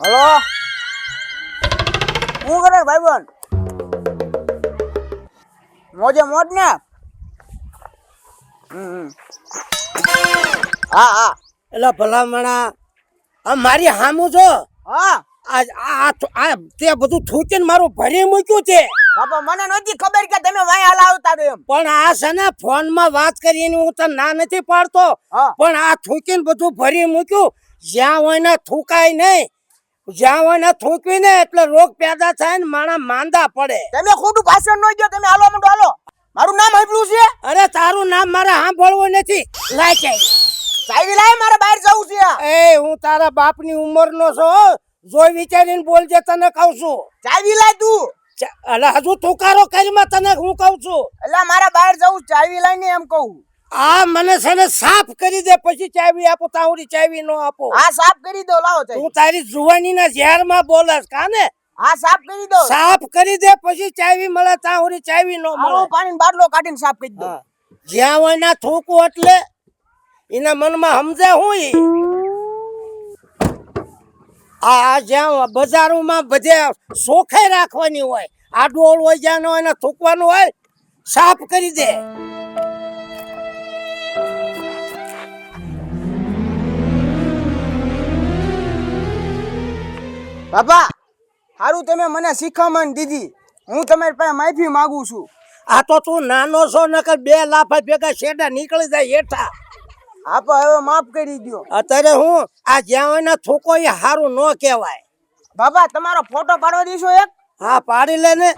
Hello, શું કરે ભાઈબંધ? મોજે મોજ ને? હા હા. એટલે ભલામણા આ મારી હામું છો. હા આ તે બધું થૂકીને મારું ભરી મૂક્યું છે. બાપા મને નહોતી ખબર કે તમે વાય હાલ આવતા છો એમ. પણ આ છે ને ફોનમાં વાત કરીને હું તને ના નથી પાડતો. હા. પણ આ થૂકીને બધું ભરી મૂક્યું. જ્યાં હોય ને થૂકાય નહીં, જ્યાં હોય ને થૂકવી ને એટલે રોગ પેદા થાય ને માણસ માંદા પડે. તમે ખોટું ભાષણ ન દો, તમે હાલો મંડો હાલો. મારું નામ હબલું છે. અરે તારું નામ મારે સાંભળવું નથી. લાય ચાઈ ચાવી લાય, મારે બહાર જવું છે. એ હું તારા બાપની ઉંમરનો છું. જોઈ વિચારીને બોલજે, તને કહું છું. ચાવી લાય તું. એટલે હજુ તુકારો કરીમાં તને હું કહું છું. એટલે મારે બહાર જવું, ચાવી લાય ને એમ કહું. આ મને છે ને સાફ કરી દે, પછી ચાવી આપો. તાવડી ચાવી નો આપો. હા સાફ કરી દો, લાવો ચાવી. તું તારી જુવાનીના ઝેરમાં બોલસ કાને? હા સાફ કરી દો. સાફ કરી દે પછી ચાવી મળે. તાવડી ચાવી નો મળે. હાલો પાણીનો બાટલો કાઢીને સાફ કરી દો. જ્યાં હોય ના થૂકવું એટલે એના મનમાં સમજે હું ઈ. આ જ્યાં બજારોમાં બધે સોખાઈ રાખવાની હોય, આડોળ હોય જ્યાં હોય ને થૂકવાનું હોય, સાફ કરી દે. બાપા હારું તમે મને શીખામણ દીધી, હું તમારી પાસે માફી માંગુ છું. આ તો તું નાનો છો નકર બે લાફા ભેગા શેડા નીકળી જાય હેઠા. આપા હવે માફ કરી દો. અત્યારે હું આ જ્યાં હોય ને થૂકો એ સારું ન કહેવાય. બાપા તમારો ફોટો પાડવા દીશો એક? હા પાડી લે ને.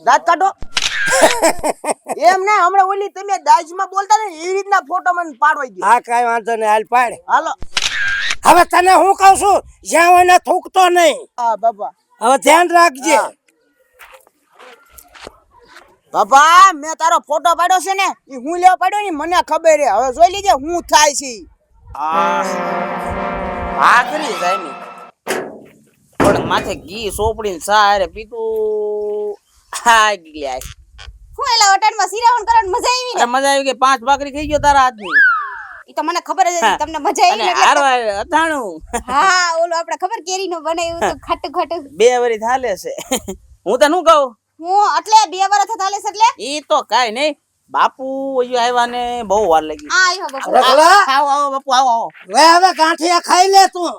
દાંત કાઢો. એમ ને હમણાં ઓલી તમે દાજમાં બોલતા ને એ રીતના ફોટો મને પાડવા દો. હા કઈ વાંધો નહીં, હાલ પાડ. હાલો. હવે તને હું કહું છું, જ્યાં હોય ને થૂકતો નહીં. હા બાપા. હવે ધ્યાન રાખજે. બાપા મેં તારો ફોટો પાડ્યો છે ને, એ હું લેવા પાડ્યો ને મને ખબર હે. હવે જોઈ લીજે હું થાય છે. આખરી જાય ને પણ માથે ઘી સોપડીને સારે પીતું. હા ગીલ્યા હું એલા હોટલમાં સિરાવણ કરવાની મજા આવી ને? અરે મજા આવી ગઈ. 5 ભાખરી ખાઈ ગયો તારા હાથની. ઈ તો મને ખબર જ હતી તમને મજા આવી અને ને એટલે. હારવા અથાણું હા ઓલો આપણે ખબર કેરીનું બનાવ્યું તો ખાટું ખાટું. 2 વરી થાલે છે. હું તને શું કહું, હું એટલે 2 વર્ષ થાલે છે એટલે ઈ તો કાઈ નહીં. બાપુ ઓયો આવ્યા ને બહુ વાર લાગી. આ આવ્યો બાપુ. રગલા આવો આવો બાપુ આવો આવો. વે હવે ગાંઠિયા ખાઈ લે તું.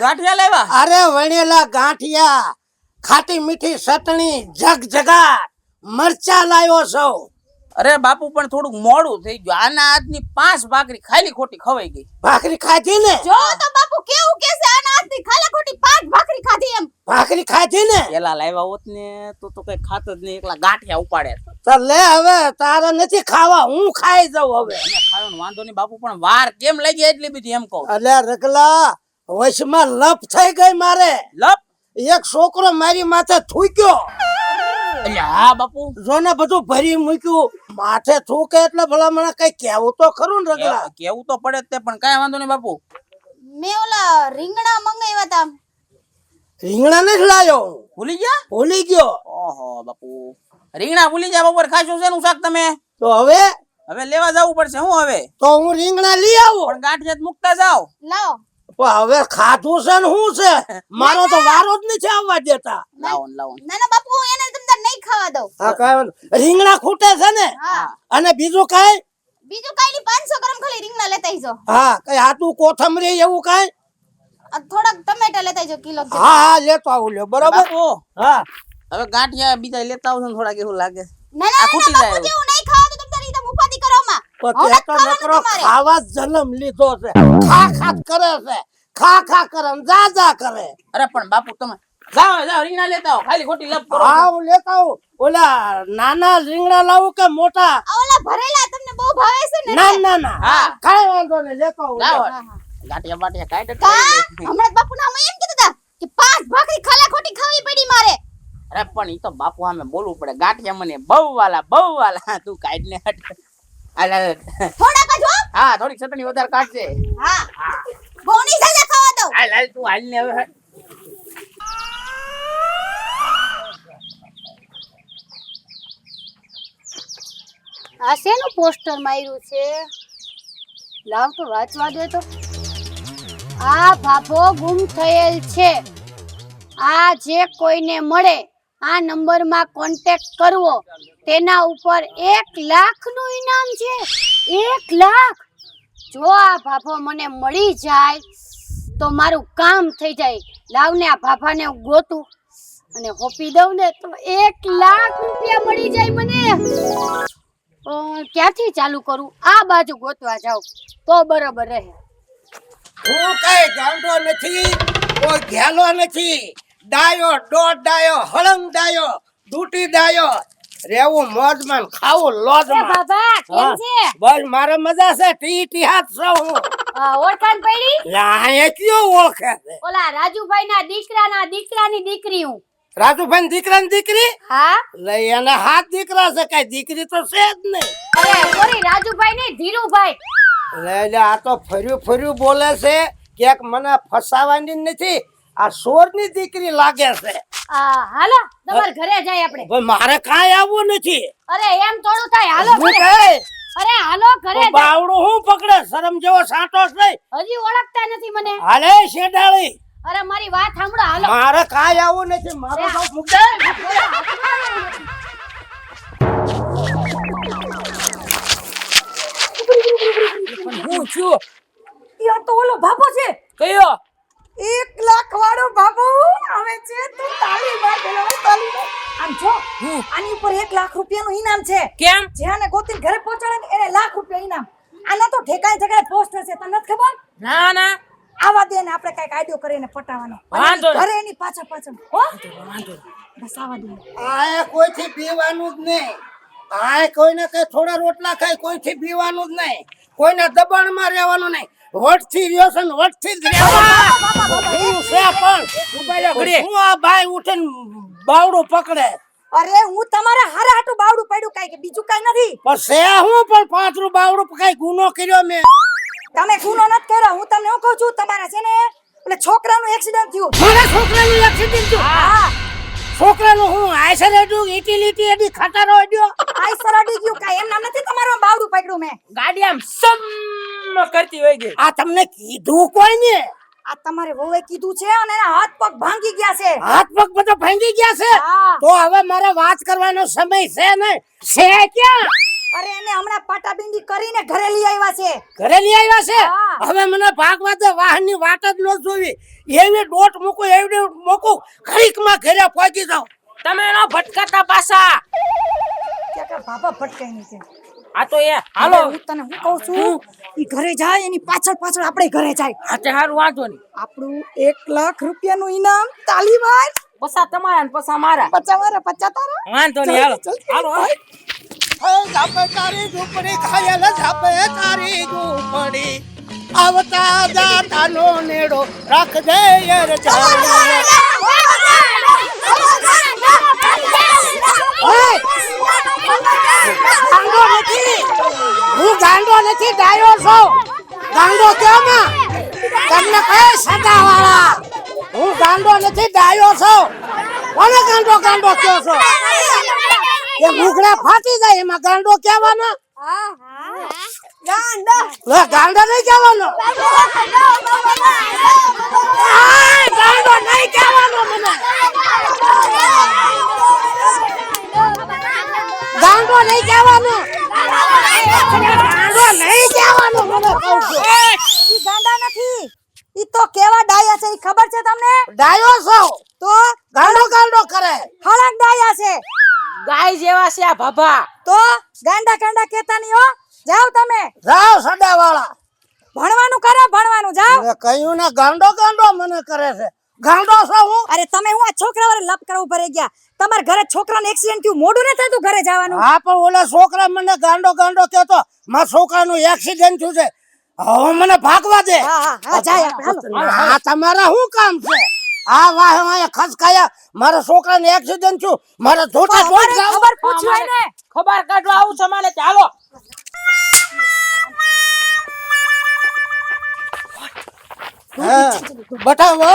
ગાંઠિયા લેવા? અરે વણેલા ગાંઠિયા, ખાટી મીઠી ચટણી, જગજગાટ મરચા લાવ્યો છો. અરે બાપુ પણ થોડુંક મોડું થઈ ગયું. આના હાથની 5 ભાખરી ખાલી ખોટી ખવાઈ ગઈ. ભાખરી ખાધી ને? જો તો બાપુ કેવું કેસે આના હાથની ખાલા ખોટી 5 ભાખરી ખાધી એમ. ભાખરી ખાધી ને? પેલા લાવ્યા હોત ને તો કઈ ખાત જ નહીં, એકલા ગાંઠિયા ઉપાડે. તો લે હવે તારે નથી ખાવા, હું ખાઈ જાઉં હવે. એને ખાવાનો વાંધો નહીં બાપુ, પણ વાર કેમ લાગી એટલી બધી એમ કહું. અલે રગલા વશમાં લપ થઈ ગઈ મારે. લપ? એક છોકરો મારી માથે થૂક્યો. હા બાપુ જોને બધું ભરી મૂક્યું. માથે થૂકે એટલે ભલા મને કઈ કેવું તો ખરું ને રગલા? કેવું તો પડે જ તે, પણ કઈ વાંધો નહીં બાપુ. મે ઓલા રીંગણા મંગાવ્યા તા. રીંગણા નથી લાયો, ભૂલી ગયા? ભૂલી ગયો. ઓહો બાપુ, રીંગણા ભૂલી ગયા. બપોર ખાશો શેનું શાક તમે? તો હવે લેવા જવું પડશે. હું હવે તો હું રીંગણા લઈ આવું. પણ ગાંઠિયા જ મુકતા જાવ. લાવો. પણ હવે ખાધું છે ને શું છે, મારો તો વારો જ નથી આવવા દેતા. લાવો ને લાવો. ના ના બાપુ હું એને તમને નહીં ખાવા દઉં. હા કઈ વાંધો. રીંગણા ખૂટે છે ને? હા અને બીજું કઈ? બીજું કાઈ નહીં, 500 ગ્રામ ખાલી રીંગણા લેતા આવજો. હા કઈ આટલું કોથમરી એવું કઈ? થોડાક ટમેટા લેતા આવજો કિલો. હા હા લેતો આવું લ્યો. બરોબર. બાપુ હા હવે ગાંઠિયા બીજા લેતા આવજો ને થોડા. કેવું લાગે? ના ના ખૂટી બાપુ જાય. જેવું નહીં ખાવા તો તમે તારી રીતે ઉપાધિ કરો માં. પણ તે તો નકરો ખાવા જ જન્મ લીધો છે. ખા ખા કરે છે, ખા ખા કરે ને જા જા કરે. અરે પણ બાપુ તમે જાઓ રીંગણા લેતા આવો. ખાલી ખોટી લપ કરો. હા હું લેતા આવું. ઓલા નાના રીંગણા લાવું કે મોટા? આ ઓલા ભરેલા તમને બહુ ભાવે છે ને? ના ના ના. હા. કઈ વાંધો નહીં, લેતો આવું. લાવો. હા હા. ગાંઠિયા બાટિયા કાઢે કા હમણાં બાપુ ના અમે એમ કીધું તા કે 5 ભાખરી ખાલા ખોટી ખાવી પડી મારે. અરે પણ ઈ તો બાપુ સામે બોલવું પડે. ગાંઠિયા મને બહુ વાલા. તું કાઢ ને હટ. થોડાક જ હો. હા થોડીક ચટણી વધારે કાઢજે. હા બહુ નહીં સાજા ખાવા દઉં. હાલ તું હાલ ને હવે. આ શેનું પોસ્ટર માર્યું છે? લાવ તો વાંચવા દે તો. આ ભાભો ગુમ થયેલ છે. આ જે કોઈને મળે આ નંબરમાં કોન્ટેક્ટ કરવો. તેના ઉપર 1 લાખનું ઇનામ છે. 1 લાખ. જો આ ભાભો મને મળી જાય તો મારું કામ થઈ જાય. લાવને આ ભાભાને હું ગોતું અને હોપી દઉં ને તો 1 લાખ રૂપિયા મળી જાય મને. ક્યાંથી ચાલુ કરું? આ બાજુ ગોતવા જાઉં તો બરોબર રહે. હું કઈ ગાંડો નથી, કોઈ ઘેલો નથી. ડાયો, દોઢ ડાયો, હળંગ ડાયો, ડૂટી ડાયો. રેવું મોજમાં, ખાવું એ લોજમાં. બાબા કેમ છે? બસ મારે મજા છે. ટી હાથ છો હું. ઓળખાણ પડી? લાય કયો ઓળખે છે? ઓલા રાજુભાઈ ના દીકરાની દીકરી હું. રાજુભાઈ દીકરાની દીકરી? હા. લઈ એને હાથ દીકરા છે, કઈ દીકરી તો છે જ નહીં. અરે સોરી, રાજુભાઈ નહીં, ધીરુભાઈ. લે આ તો ફર્યું બોલે છે. ક્યાંક મને ફસાવાની નથી. આ સોરની દીકરી લાગે છે. હાલો તમાર ઘરે જાય આપણે. ભાઈ મારે કાંઈ આવવું નથી. અરે એમ થોડું થાય. હાલો હું ઘરે. કહે, અરે હાલો ઘરે જાય. બાવડું હું પકડે શરમ જેવો સાંટો છે. હજી ઓળખતા નથી મને. હાલે શેડાળી, અરે મારી વાત સાંભળો. હાલો. મારે કાંઈ આવવું નથી. મારો અરે, બાપ મૂકે. હું છું યા તો ઓલો બાબો છે. કયો 1 લાખ વાળો બાબો આવે છે. તું તાળી માર પેલો તાળી માર. આમ જો આની ઉપર 1 લાખ રૂપિયાનું ઇનામ છે. કેમ? જેને ગોતીને ઘરે પહોંચાડે ને એને લાખ રૂપિયા ઇનામ. આના તો ઠેકાય પોસ્ટર છે. તને નથી ખબર? ના ના આવા દે ને આપણે કઈક આઈડિયો કરીને પટાવવાનો. વાંધો નહીં. ઘરે એની પાછળ હો બસ આવા દે. આ કોઈથી પીવાનું જ નહીં. આ કોઈને કઈ થોડા રોટલા ખાય, કોઈથી પીવાનું જ નહીં. કોઈના દબાણમાં રહેવાનું નહીં. વટથી રહ્યો છે ને વટથી જ રહેવાનું. હું છે પણ હું આ બાઈ ઉઠીને બાવડું પકડે. અરે હું તમારા હારા હાટું બાવડું પડ્યું કાઈ કે બીજું કાઈ નથી. પણ છે હું પણ પાથરું બાવડું કઈ ગુનો કર્યો મેં? તમે ગુનો નથી કર્યો. હું તમને હું કહું છું, તમારા છે ને એટલે છોકરાનું એક્સિડન્ટ થયું. મારા છોકરાનું એક્સિડન્ટ થયું? હા છોકરાનું હું આઈસર એડું ઇટીલીટી એડી ખટારો એડ્યો. આઈ સરડી ગયું કાઈ એમ નામ નથી. તમારું આમ બાવડું પકડ્યું મેં. ગાડી આમ સમ કરતી હોય ગઈ. આ તમને કીધું કોઈને? આ તમારે વહુએ કીધું છે અને એના હાથ પગ ભાંગી ગયા છે. હાથ પગ બધા ભાંગી ગયા છે? હા. તો હવે મારે વાત કરવાનો સમય છે ને? છે ક્યાં? અરે એને હમણાં પાટાબિંડી કરીને ઘરે લઈ આવ્યા છે. ઘરે લઈ આવ્યા છે? હા. હવે મને ભાગવા દે. વાહનની વાટ જ ન જોવી. એવી ડોટ મૂકું, એવી મૂકું, ઘડીકમાં ઘરે પહોંચી જાઉં. તમે એનો ભટકાતા પાછા. કે કે બાબા ભટકાઈ નહીં કે. આ તો એ હાલો હાલો હું તને હું કહું છું, ઈ ઘરે જાય એની પાછળ આપણે ઘરે જાય. આ તે હારું વાંધો નહીં. આપણું 1 લાખ રૂપિયાનું ઇનામ. તાલી માર. પસા તમારા ને પસા મારા. 50 મારા 50 તારા. વાંધો નહીં. હાલો જલ્દી, હાલો હાલો. ઝાપે તારી ઝૂંપડી ખાયલ ઝાપે તારી ઝૂંપડી આવતા જાતાનો નેડો રાખ દે યાર ચાલી. ગાંડો નથી, હું ગાંડો નથી, ડાયો છું. ગાંડો કેમ? તમને કહે સદાવાળા. હું ગાંડો નથી, ડાયો છું. કોને ગાંડો ગાંડો કહો છો? એ મુગડા ફાટી જાય એમાં ગાંડો કહેવાનો? ગાંડા. લે ગાંડો નહીં કહેવાનો. આય, ગાંડો નહીં કહેવાનો મને. ગાંડો નહીં કહેવાનો. ગાંડો નહીં કહેવાનો મને કહું છું. ઈ ગાંડા નથી. ઈ તો કેવા ડાયા છે ઈ ખબર છે તમને? ડાયો છો તો ગાંડો ગાંડો કરે. હળક ડાયા છે. ગાય જેવા છે આ ભાભા. તો ગાંડા ગાંડા કેતા નહીં હો. જાઓ તમે જાઓ સડાવાળા. ભણવાનું કરો, ભણવાનું જાઓ. મેં કહ્યું ને ગાંડો ગાંડો મને કરે છે. ગાંડો છો હું? અરે તમે હું આ છોકરા વાળે લપ કરવા ભરે ગયા. તમારા ઘરે છોકરાને એક્સિડન્ટ થયું, મોડું ન થતું ઘરે જવાનું. હા પણ ઓલા છોકરા મને ગાંડો ગાંડો કહેતો. મારા છોકરાનું એક્સિડન્ટ થયું છે. હવે મને ભાગવા દે. હા જાય આપણે હાલો. આ તમારા શું કામ છે? આ વાહ વાહ ખસકાયા. મારા છોકરાને એક્સિડન્ટ થયું. મારા ધોટા અમારે ધોટ ખબર પૂછ્યું હોય ને. ખબર કાઢવા આવું છે મારે. ચાલો બતાવો.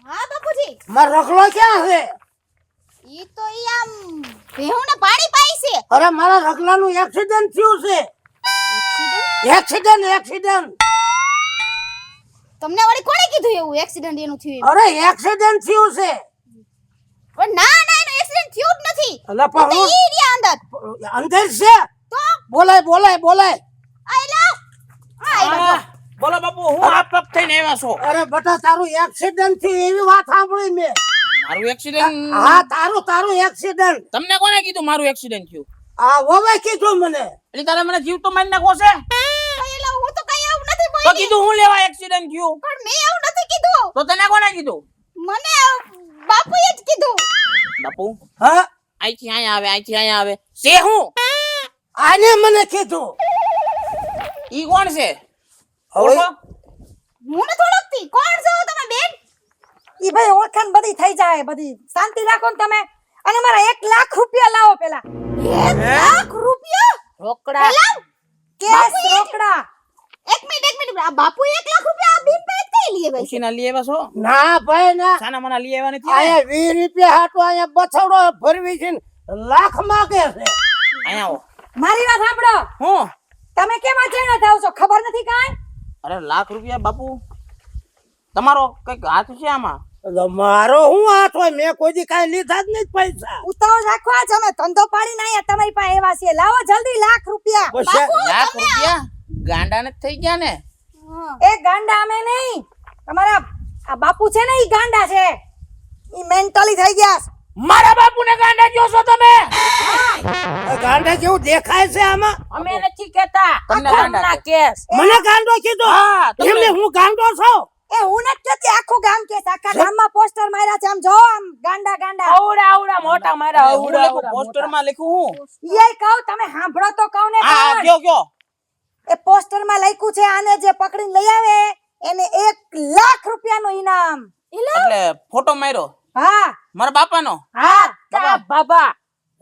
હા બાપુજી, મારો રખલો ક્યાં છે? ઈ તો ઈ આમ ભેહુંને પાણી પાઈ છે. અરે મારા રખલાનું એક્સિડન્ટ થયું છે. એક્સિડન્ટ. તમને વળી કોણે કીધું એવું એક્સિડન્ટ એનું થયું એમ? અરે એક્સિડન્ટ થયું છે પણ ના ના એનો એક્સિડન્ટ થયું જ નથી. અલા તો પણ ઈ રહ્યા અંદર. અંદર છે તો બોલાય બોલાય બોલાય આ લાવ. આ ઈ હા, બોલો બાપુ હું આ પગ થઈને આવ્યા છો અરે બેટા તારું એક્સિડન્ટ થયું એવી વાત સાંભળી મેં મારું એક્સિડન્ટ હા તારું એક્સિડન્ટ તમને કોને કીધું મારું એક્સિડન્ટ થયું? આ વવે કીધું મને એટલે તારે મને જીવ તો મારી નાખો છે એલા હું તો કઈ એવું નથી તો બોલી. કીધું હું લેવા એક્સિડન્ટ થયું પણ મેં એવું નથી કીધું. તો તને કોને કીધું? મને બાપુએ જ કીધું. બાપુ હા અહીંથી અહીંયા આવે અહીંથી અહીંયા આવે છે હું આને મને કીધું ઈ કોણ છે? હવે ઓળખો? હું નથી ઓળખતી. કોણ છો તમે બેન? ઈ ભાઈ ઓળખાણ બધી થઈ જાય બધી શાંતિ રાખો ને તમે અને મારા 1 લાખ રૂપિયા લાવો પેલા 1 લાખ રૂપિયા? રોકડા લાવ. કેસ બાપુએ- રોકડા એક મિનિટ આ બાપુ 1 લાખ રૂપિયા આ બેન પાસે કઈ લઈ આવ્યા છે? ખુશીના લઈ આવ્યા છો? ના ભાઈ ના સાના મના લઈ આવ્યા નથી ને? અહીંયા 20 રૂપિયા હાટું અહીંયા બછડો ભરવી છે ને લાખ માંગે છે અહીંયા આવો મારી વાત સાંભળો હું તમે કેમ અજાણ્યા થાવ છો ખબર નથી કાંઈ અરે લાખ રૂપિયા બાપુ તમારો કઈક હાથ છે આમાં? એટલે મારો હું હાથ હોય મેં કોઈ દી કાંઈ લીધા જ નહીં પૈસા ઉતાવળ રાખવા જ અમે ધંધો પાડીને આયા તમારી પાસે એવા છે લાવો જલ્દી લાખ રૂપિયા પછી લાખ રૂપિયા ગાંડા ને થઈ ગયા ને? એ ગાંડા અમે નહીં તમારા આ બાપુ છે ને ઈ ગાંડા છે ઈ મેન્ટલી થઈ ગયા છે. મારા બાપુને ગાંડા કહો છો તમે? ગાંડા જેવું દેખાય છે આમાં અમે નથી કહેતા તમને ગાંડા કહે. કેસ મને ગાંડો કીધો હા, તમે- એમને હું ગાંડો છું એ હું નથી કહેતી આખું ગામ કે છે. આખા ગામમાં પોસ્ટર માર્યા છે આમ જો આમ ગાંડા ગાંડા આવડા મોટા મારા હું લખું પોસ્ટરમાં લખ્યું હું ઈ કહું તમે સાંભળો તો કહું ને હા પણ. કયો એ પોસ્ટરમાં લખ્યું છે આને જે પકડીને લઈ આવે એને 1 લાખ રૂપિયાનું ઇનામ એટલે ફોટો માર્યો હા મારા બાપાનો? હા બાબા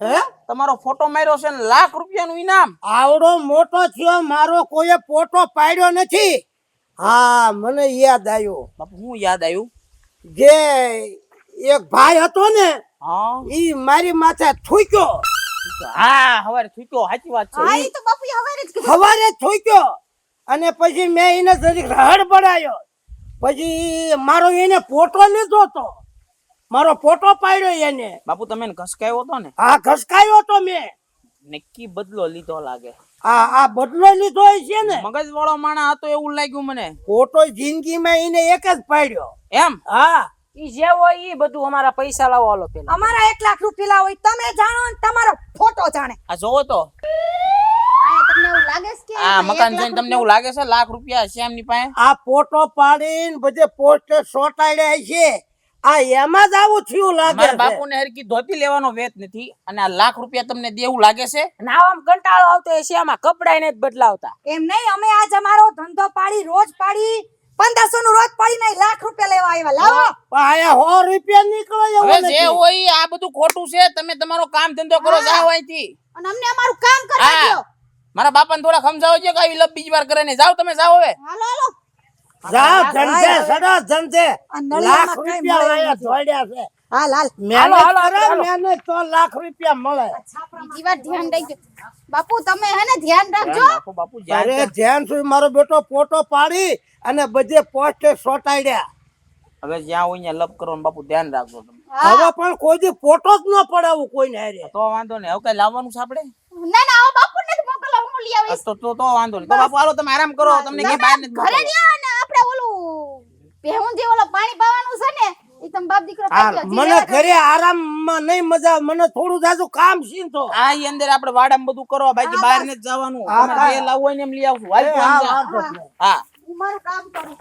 હે તમારો ફોટો માર્યો છે ને લાખ રૂપિયાનું ઇનામ? આવડો મોટો થયો મારો કોઈએ ફોટો પાડ્યો નથી હા મને યાદ આવ્યું બાપુ હું યાદ આવ્યું જે એક ભાઈ હતો ને હા ઈ મારી માથે થૂક્યો હા હવારે થૂક્યો સાચી વાત છે હા ઈ તો બાપુએ હવારે જ કીધું. સવારે થૂક્યો અને પછી મેં એને જરીક હડબડાયો પછી મારો એને ફોટો લીધો તો મારો ફોટો પાડ્યો એને બાપુ તમે એને ઘસકાયો હતો ને? આ ઘસકાયો તો મેં નક્કી બદલો લીધો લાગે. આ બદલો લીધો છે ને મગજ વાળો માણસ હતો એવું લાગ્યું મને. ફોટો જિંદગીમાં એને એક જ પાડ્યો એમ? હા ઈ જે હોય ઈ બધું અમારા પૈસા લાવો હાલો પેલા અમારા 1 લાખ રૂપિયા હોય તમે જાણો ને તમારો ફોટો જાણે આ જોવો તો આ તમને એવું લાગે છે કે આ એક મકાન લાખ જોઈને તમને એવું લાગે છે લાખ રૂપિયા છે એમની પાસે? આ ફોટો પાડીને બધે પોસ્ટર ચોંટાડ્યા છે આ એમાં જ આવું થયું લાગે મારા છે બાપુને હરકી ધોતી લેવાનો વેત નથી અને આ લાખ રૂપિયા તમને દેવું લાગે છે? નાવ આમ કંટાળો આવતો હશે આમાં કપડાય ને જ બદલાવતા એમ નહીં અમે આજ અમારો ધંધો પાડી રોજ પાડી 1500 નું રોજ પાડીને 1 લાખ રૂપિયા લેવા આવ્યા લાવો પણ આયા 100 રૂપિયા નીકળે હવે એવું જે નથી હોય ઈ આ બધું ખોટું છે. તમે તમારો કામ ધંધો કરો, જાઓ અહીંથી. અને અમને અમારું કામ કરવા હા દ્યો. મારા બાપાને થોડા સમજાવો છે કે આવી લપ બીજી વાર કરે નહીં. જાઓ તમે, જાઓ હવે. હાલો હાલો જાઓ ધંધે સડો ધંધે આ નળિયામાં લાખ કાંઈ રૂપિયા મળે આયા નથી. જોડ્યા છે હા લાલ મહેનત હાલો, કરે હાલો. મહેનત તો લાખ રૂપિયા મળે બીજી વાર ધ્યાન રાખજો બાપુ તમે હે ને ધ્યાન રાખજો ધ્યાન રાખો બાપુ, ધ્યાન અરે રાખો. ધ્યાન સુધી મારો બેટો ફોટો પાડી અને બધે પોસ્ટર ચોંટાડ્યા હવે જ્યાં હોય ત્યાં લપ કરો ને બાપુ, ધ્યાન રાખજો તમે. હવે પણ કોઈ દી ફોટો જ ન પડાવું કોઈને હારે તો વાંધો નહીં. હવે કઈ લાવવાનું છે આપણે? ના ના આવો બાપુ ને મોકલો હું લઈ આવીશ તો વાંધો નહીં. તો બાપુ હાલો તમે આરામ કરો. તમને ક્યાંય બહાર નથી ઘરે મોકલવા. જાઓ ને આપણે ઓલું ભેહું જે ઓલો પાણી પાવાનું છે ને ઈ તમે બાપ દીકરો હા પાછો મને ઘરે આરામમાં નહીં મજા આવે. મને થોડું જાજુ કામ છે તો આ ઈ અંદર આપણે વાડામાં બધું કરો, બાકી બહાર નથી જવાનું. હા, તમારે જે લાવવું હોય ને એમ લઈ આવશું. હાલ તું આમ જા. વાંધો જ નહીં. હા હું મારું કામ કરું